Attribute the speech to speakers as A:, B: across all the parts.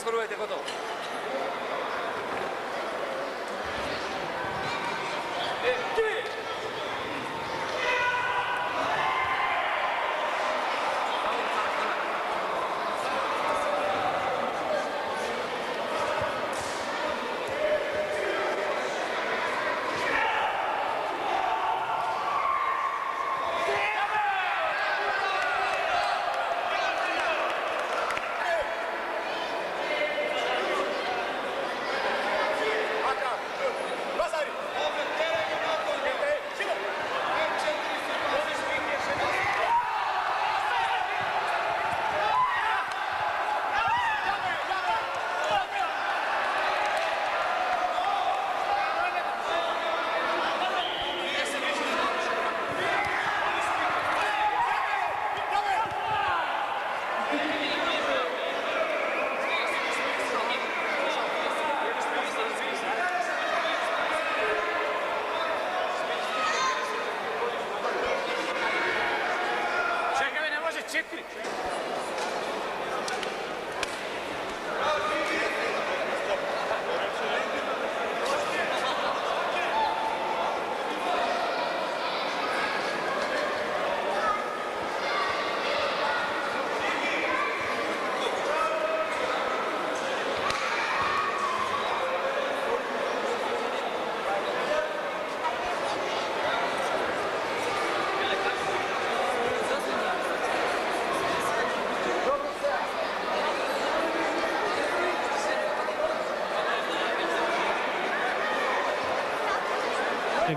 A: Spróbuj tego dołu.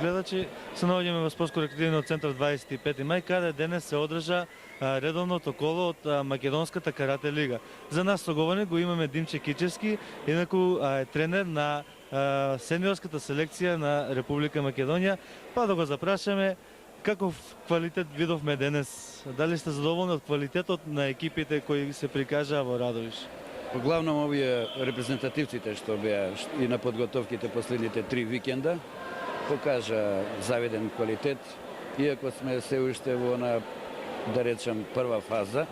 B: гледачи, се наоѓаме во спортско рекреативниот центар 25 мај, каде денес се одржа редовното коло од Македонската карате лига. За нас соговорник го имаме Димче Кичевски, инаку е тренер на сениорската селекција на Република Македонија, па да го запрашаме каков квалитет видовме денес. Дали сте задоволни од квалитетот на екипите кои се прикажаа во Радовиш?
C: Главном овие репрезентативците што беа и на подготовките последните 3 викенда покажа завиден квалитет, иако сме се уште во на, да речем, прва фаза,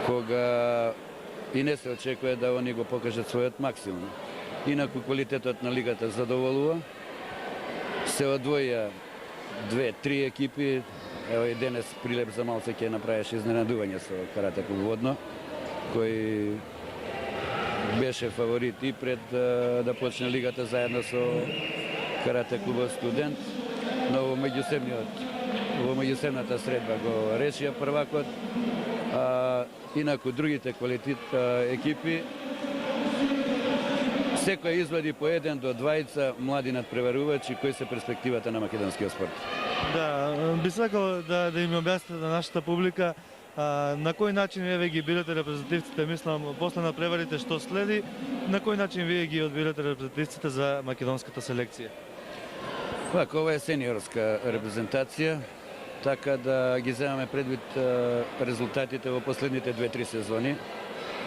C: кога и не се очекува да они го покажат својот максимум. Инаку квалитетот на лигата задоволува. Се одвоја 2-3 екипи. Ево и денес Прилеп за малце ќе направеше изненадување со Карате клуб Водно, кој беше фаворит и пред да почне лигата заедно со Карате клубот Студент, но во меѓусебната средба го решија првакот. Инаку другите квалитет екипи секој извади по 1 до 2 млади надпреварувачи кои се перспективата на македонскиот спорт.
B: Да, би сакал да им објасните на нашата публика на кој начин вие ги бирате репрезентативците, мислам, после на преварите што следи, на кој начин вие ги одбирате репрезентативците за македонската селекција?
C: Пак, ова е сениорска репрезентација, така да ги земаме предвид резултатите во последните 2-3 сезони.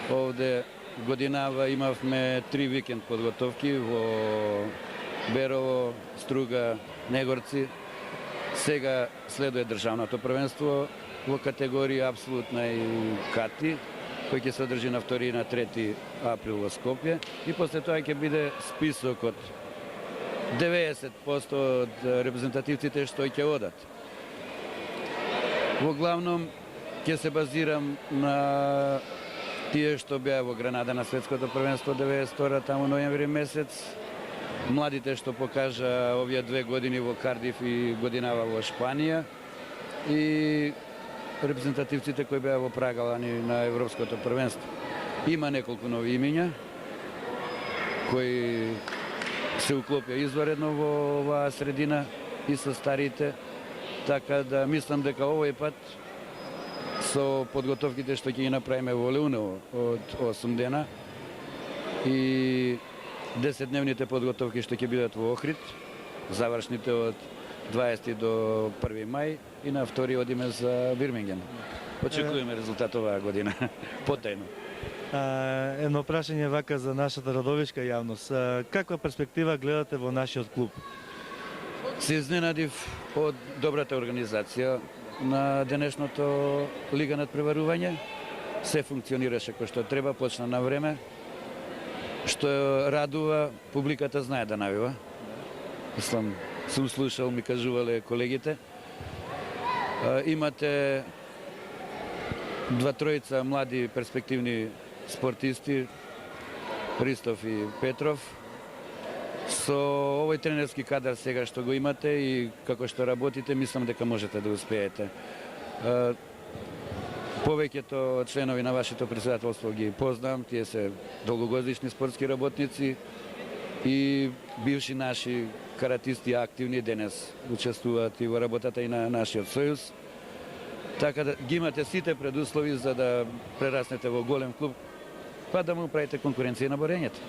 C: Овде годинава имавме 3 викенд подготовки во Берово, Струга, Негорци. Сега следува државното првенство во категорија апсолутна и кати, кој ќе се одржи на 2 и на 3 април во Скопје, и после тоа ќе биде список од 90% од репрезентативците што ќе одат. Во главном ќе се базирам на тие што беа во Гранада на светското првенство 92 таму ноември месец, младите што покажа овие 2 години во Кардиф и годинава во Шпанија, и репрезентативците кои беа во Прагалани на Европското првенство. Има неколку нови имиња кои се уклопија изваредно во оваа средина и со старите, така да мислам дека овој пат со подготовките што ќе ги направиме во Леуново од 8 дена и 10-дневните подготовки што ќе бидат во Охрид, завршните од 20 до 1 мај и на 2 одиме за Бирмингем. Очекуваме резултат оваа година, потајно.
B: Едно прашање вака за нашата радовишка јавност. Каква перспектива гледате во нашиот клуб?
C: Се изненадив од добрата организација на денешното лига надпреварување. Се функционираше кој што треба, почна на време. Што радува, публиката знае да навива. Мислам, сум слушал, ми кажувале колегите. Имате 2-3 млади перспективни спортисти, Христоф и Петров. Со овој тренерски кадар сега што го имате и како што работите, мислам дека можете да успеете. Повеќето членови на вашето председателство ги познавам, тие се долгогодишни спортски работници и бивши наши каратисти активни денес учествуваат и во работата и на нашиот сојуз. Така да ги имате сите предуслови за да прераснете во голем клуб, па да му правите конкуренција на борењето.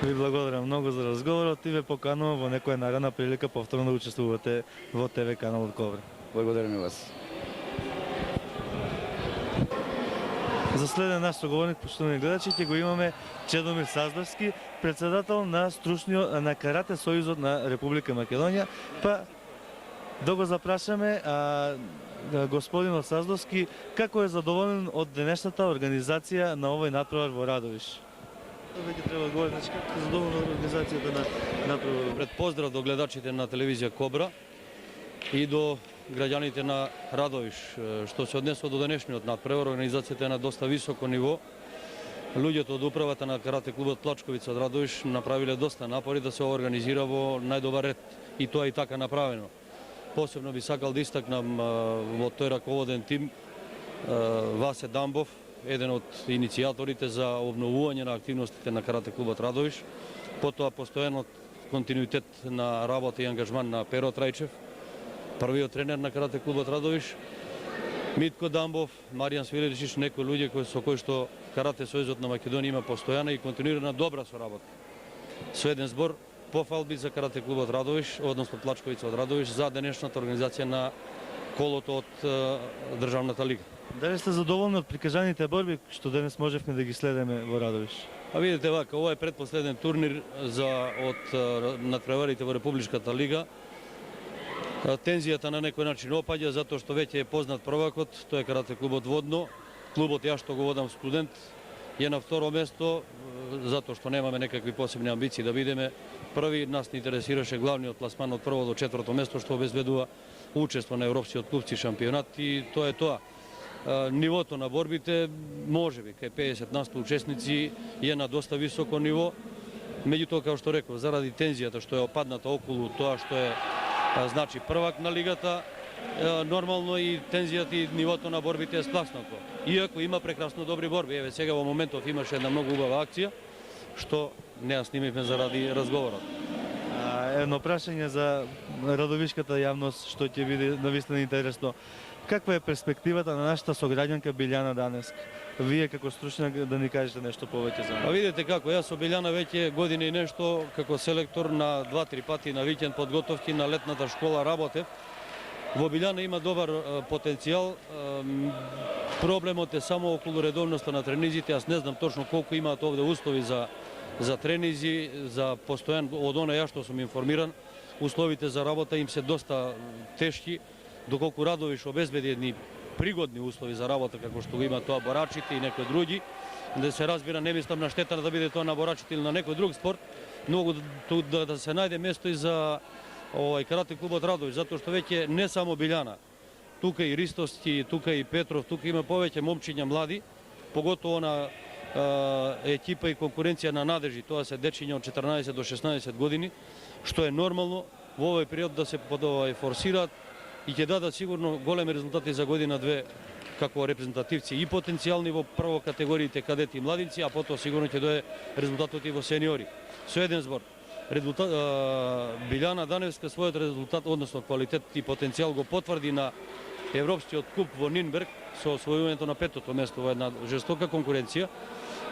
B: Ви благодарам многу за разговорот и ве поканувам во некоја наредна прилика повторно да учествувате во ТВ каналот Ковра.
C: Благодарам и вас.
B: За следен наш соговорник, поштовани гледачи, ќе го имаме Чедомир Саздовски, председател на на Карате Сојузот на Република Македонија. Па да го запрашаме господинот Саздовски како е задоволен од денешната организација на овој натпревар во Радовиш. Веќе треба да говори, значи како е задоволен од организацијата на натпреварот.
D: Пред поздрав до гледачите на телевизија Кобра и до граѓаните на Радовиш. Што се однесува до денешниот натпревар, организацијата е на доста високо ниво. Луѓето од управата на Карате клубот Плачковица од Радовиш направиле доста напори да се организира во најдобар ред, и тоа и така направено. Посебно би сакал да истакнам во тој раководен тим Васе Дамбов, еден од иницијаторите за обновување на активностите на Карате клубот Радовиш. Потоа постојано континуитет на работа и ангажман на Перо Трајчев, првиот тренер на карате клубот Радовиш, Митко Дамбов, Маријан Свилеричич, некои луѓе со кои што Карате Сојузот на Македонија има постојана и континуирана добра соработка. Со еден збор, пофалби за карате клубот Радовиш, односно Плачковица од Радовиш, за денешната организација на колото од државната лига.
B: Дали сте задоволни од прикажаните борби што денес можевме да ги следиме во Радовиш?
D: А видите вака, ова е предпоследен турнир од надпреварите во Републичката лига. Тензијата на некој начин опаѓа затоа што веќе е познат првакот, тоа е карате клубот Водно. Клубот ја што го водам студент е на второ место затоа што немаме некакви посебни амбиции да бидеме први. Нас не интересираше главниот пласман од прво до четврто место што обезбедува учество на европскиот клубски шампионат и тоа е тоа. Нивото на борбите можеби кај 50% учесници е на доста високо ниво. Меѓутоа, како што реков, заради тензијата што е опадната околу тоа што е значи првак на лигата, нормално и тензијата и нивото на борбите е спласнато. Иако има прекрасно добри борби, еве сега во моментов имаше една многу убава акција што не ја снимивме заради разговорот.
B: Едно прашање за радовишката јавност што ќе биде навистина интересно. Каква е перспективата на нашата сограѓанка Билјана Даневска? Вие како стручњак да ни кажете нешто повеќе за неа.
D: Видите како, јас со Билјана веќе години и нешто како селектор на 2-3 пати на викенд подготовки на летната школа работев. Во Билјана има добар потенцијал. Проблемот е само околу редовноста на тренизите. Јас не знам точно колку имаат овде услови за тренизи, за постојан, од она ја што сум информиран, условите за работа им се доста тешки, доколку Радовиш обезбеди едни пригодни услови за работа како што го има тоа борачите и некои други. Да се разбира, не мислам на штета да биде тоа на борачите или на некој друг спорт, многу да се најде место и за карате клубот Радовиш, затоа што веќе не само Билјана, тука и Ристовски, тука и Петров, тука има повеќе момчиња млади, поготово на екипа и конкуренција на надежи, тоа се дечиња од 14 до 16 години, што е нормално во овој период да се форсираат и ќе дадат сигурно големи резултати за година-две како репрезентативци и потенцијални во прво категориите кадети и младинци, а потоа сигурно ќе дое резултатот и во сениори. Со еден збор, Билјана Даневска својот резултат, односно квалитет и потенцијал го потврди на Европскиот куп во Нинберг со освојувањето на 5-то место во една жестока конкуренција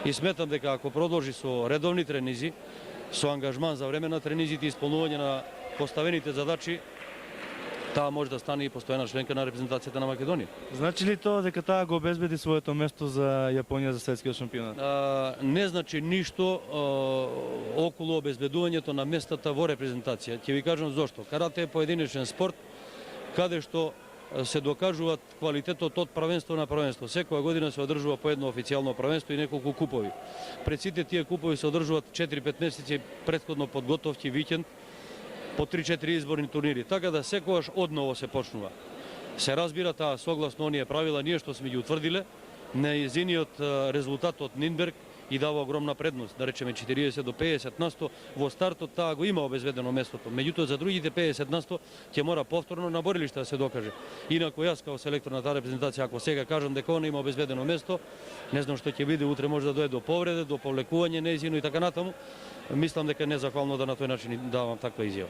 D: и сметам дека ако продолжи со редовни тренизи, со ангажман за време на тренизите и исполнување на поставените задачи, таа може да стане и постојана членка на репрезентацијата на Македонија.
B: Значи ли тоа дека таа го обезбеди своето место за Јапонија за светскиот шампионат?
D: Не значи ништо околу обезбедувањето на местата во репрезентација. Ќе ви кажам зошто. Карате е поединечен спорт каде што се докажуваат квалитетот од првенство на првенство. Секоја година се одржува по едно официјално првенство и неколку купови. Пред сите тие купови се одржуваат 4-5 месеци претходно подготовки, викенд, по 3-4 изборни турнири, така да секогаш одново се почнува. Се разбира таа согласно оние правила, ние што сме ги утврдиле, нејзиниот резултат од Нинберг и дава огромна предност, да речеме 40 до 50%, во стартот таа го има обезбедено местото. Меѓутоа за другите 50% ќе мора повторно на борилиште да се докаже. Инаку јас као селектор на таа репрезентација, ако сега кажам дека она има обезбедено место, не знам што ќе биде, утре може да дое до повреде, до повлекување нејзино и така натаму. Мислам дека е незахвално да на тој начин давам таква изјава.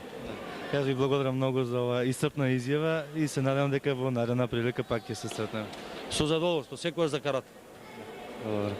B: Јас ви благодарам многу за оваа исцрпна изјава и се надевам дека во наредна прилика пак ќе се сретнеме.
D: Со задоволство, секогаш за карате.
B: Благодарам.